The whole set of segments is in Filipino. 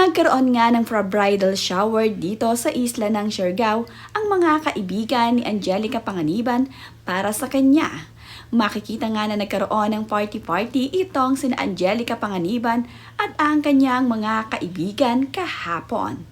Nagkaroon nga ng bridal shower dito sa isla ng Siargao ang mga kaibigan ni Angelica Panganiban para sa kanya. Makikita nga na nagkaroon ng party-party itong sina Angelica Panganiban at ang kanyang mga kaibigan kahapon.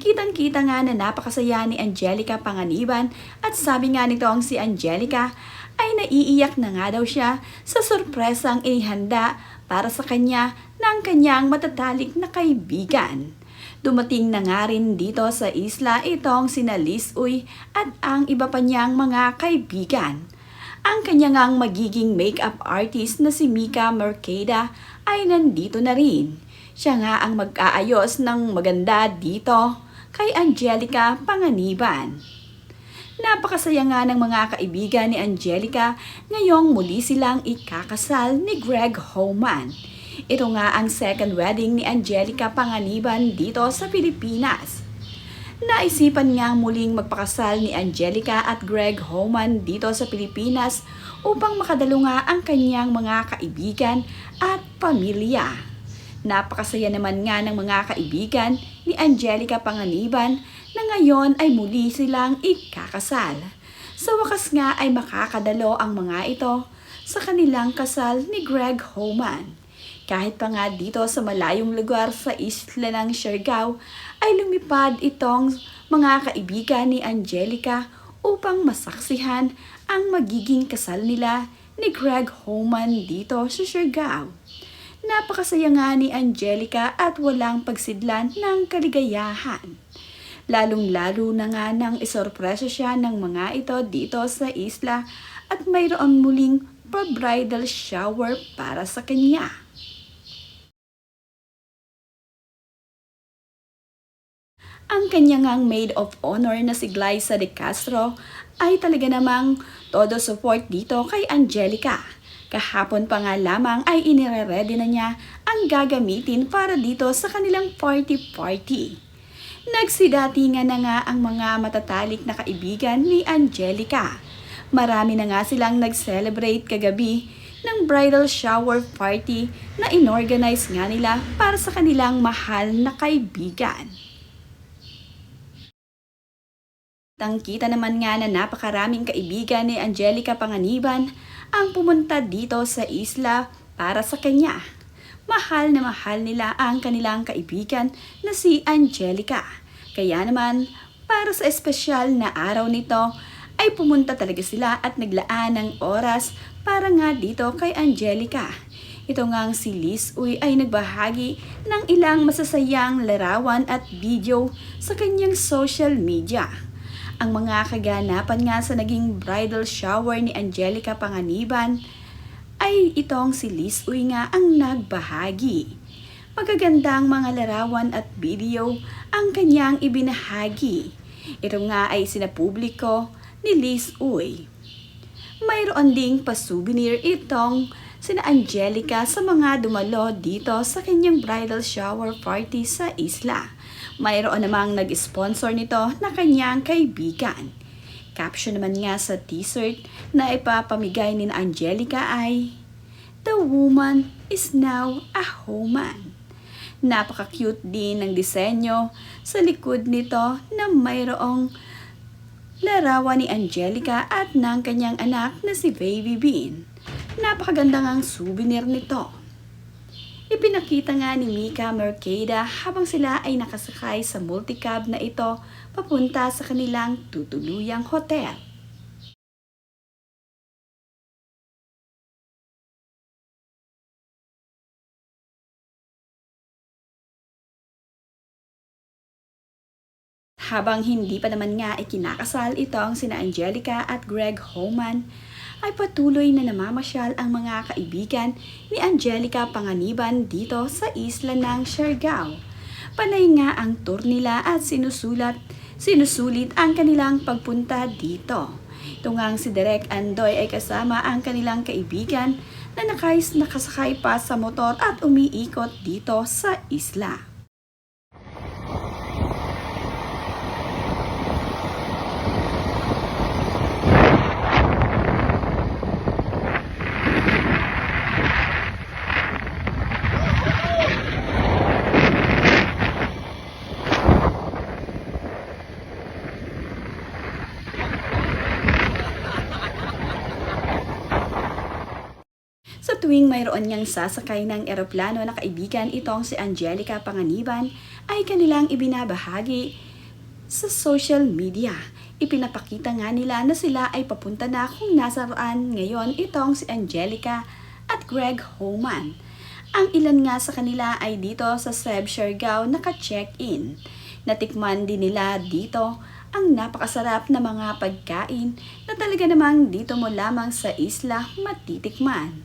Kitang-kita nga na napakasaya ni Angelica Panganiban at sabi nga nitong si Angelica ay naiiyak na nga daw siya sa sorpresang inihanda para sa kanya ng kanyang matatalik na kaibigan. Dumating na nga rin dito sa isla itong sina Liz Uy at ang iba pa niyang mga kaibigan. Ang kanyang magiging makeup artist na si Mika Mercada ay nandito na rin. Siya nga ang mag-aayos ng maganda dito kay Angelica Panganiban. Napakasaya nga ng mga kaibigan ni Angelica ngayong muli silang ikakasal ni Greg Homan. Ito nga ang second wedding ni Angelica Panganiban dito sa Pilipinas. Naisipan nga muling magpakasal ni Angelica at Greg Homan dito sa Pilipinas upang makadalo nga ang kanyang mga kaibigan at pamilya. Napakasaya naman nga ng mga kaibigan ni Angelica Panganiban na ngayon ay muli silang ikakasal. Sa wakas nga ay makakadalo ang mga ito sa kanilang kasal ni Greg Homan. Kahit pa nga dito sa malayong lugar sa isla ng Siargao ay lumipad itong mga kaibigan ni Angelica upang masaksihan ang magiging kasal nila ni Greg Homan dito sa Siargao. Napakasaya nga ni Angelica at walang pagsidlan ng kaligayahan. Lalong-lalo na nga nang isorpresa siya ng mga ito dito sa isla at mayroon muling bridal shower para sa kanya. Ang kanyang maid of honor na si Glyza De Castro ay talaga namang todo support dito kay Angelica. Kahapon pa nga lamang ay inire-ready na niya ang gagamitin para dito sa kanilang party-party. Nagsidatingan na nga ang mga matatalik na kaibigan ni Angelica. Marami na nga silang nag-celebrate kagabi ng bridal shower party na inorganize nga nila para sa kanilang mahal na kaibigan. Tangkita naman nga na napakaraming kaibigan ni Angelica Panganiban ang pumunta dito sa isla para sa kanya. Mahal na mahal nila ang kanilang kaibigan na si Angelica. Kaya naman, para sa espesyal na araw nito, ay pumunta talaga sila at naglaan ng oras para nga dito kay Angelica. Ito ngang si Liz Uy ay nagbahagi ng ilang masasayang larawan at video sa kanyang social media. Ang mga kaganapan nga sa naging bridal shower ni Angelica Panganiban ay itong si Liz Uy nga ang nagbahagi. Magagandang mga larawan at video ang kanyang ibinahagi. Ito nga ay sinapubliko ni Liz Uy. Mayroon ding pa-souvenir itong sina Angelica sa mga dumalo dito sa kanyang bridal shower party sa isla. Mayroon namang nag-sponsor nito na kanyang kaibigan. Caption naman nga sa t-shirt na ipapamigay ni Angelica ay, "The woman is now a Homan." Napaka-cute din ng disenyo sa likod nito na mayroong larawan ni Angelica at ng kanyang anak na si Baby Bean. Napakaganda ngang souvenir nito. Ipinakita nga ni Mika Mercada habang sila ay nakasakay sa multicab na ito papunta sa kanilang tutuluyang hotel. Habang hindi pa naman nga ikinakasal itong sina Angelica at Greg Homan, ay patuloy na namamasyal ang mga kaibigan ni Angelica Panganiban dito sa isla ng Siargao. Panay nga ang tour nila at sinusulit ang kanilang pagpunta dito. Ito ngang si Direk Andoy ay kasama ang kanilang kaibigan na nakasakay pa sa motor at umiikot dito sa isla. Mayroon niyang sasakay ng eroplano na kaibigan itong si Angelica Panganiban ay kanilang ibinabahagi sa social media. Ipinapakita nga nila na sila ay papunta na kung nasaan ngayon itong si Angelica at Greg Homan. Ang ilan nga sa kanila ay dito sa Seb Siargao naka-check-in. Natikman din nila dito ang napakasarap na mga pagkain na talaga namang dito mo lamang sa isla matitikman.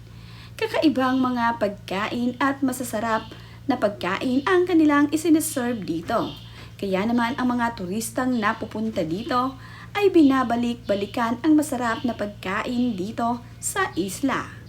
Kakaibang mga pagkain at masasarap na pagkain ang kanilang isiniserve dito. Kaya naman ang mga turistang napupunta dito ay binabalik-balikan ang masarap na pagkain dito sa isla.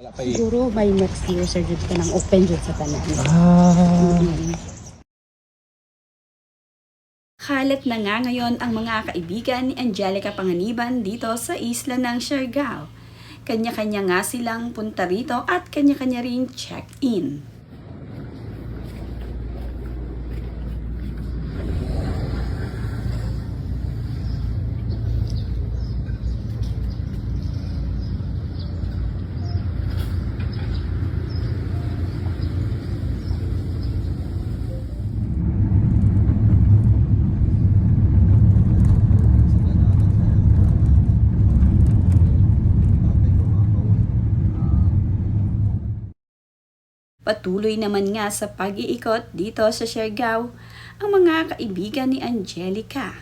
Wala pa Siguro by next year, sir, dito ka ng open dyan sa tanan. Kalat na nga ngayon ang mga kaibigan ni Angelica Panganiban dito sa isla ng Siargao. Kanya-kanya nga silang punta rito at kanya-kanya rin check-in. Patuloy naman nga sa pag-iikot dito sa Siargao ang mga kaibigan ni Angelica.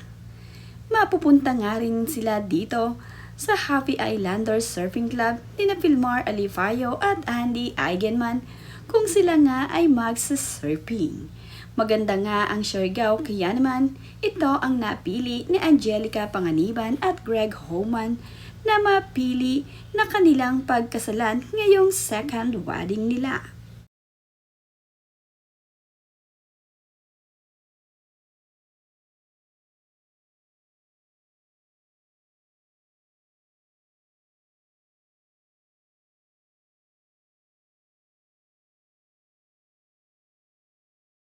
Mapupunta nga rin sila dito sa Happy Islanders Surfing Club ni na Filmar Alifayo at Andy Eigenman kung sila nga ay magsa-surfing. Maganda nga ang Siargao kaya naman ito ang napili ni Angelica Panganiban at Greg Homan na mapili na kanilang pagkasalan ngayong second wedding nila.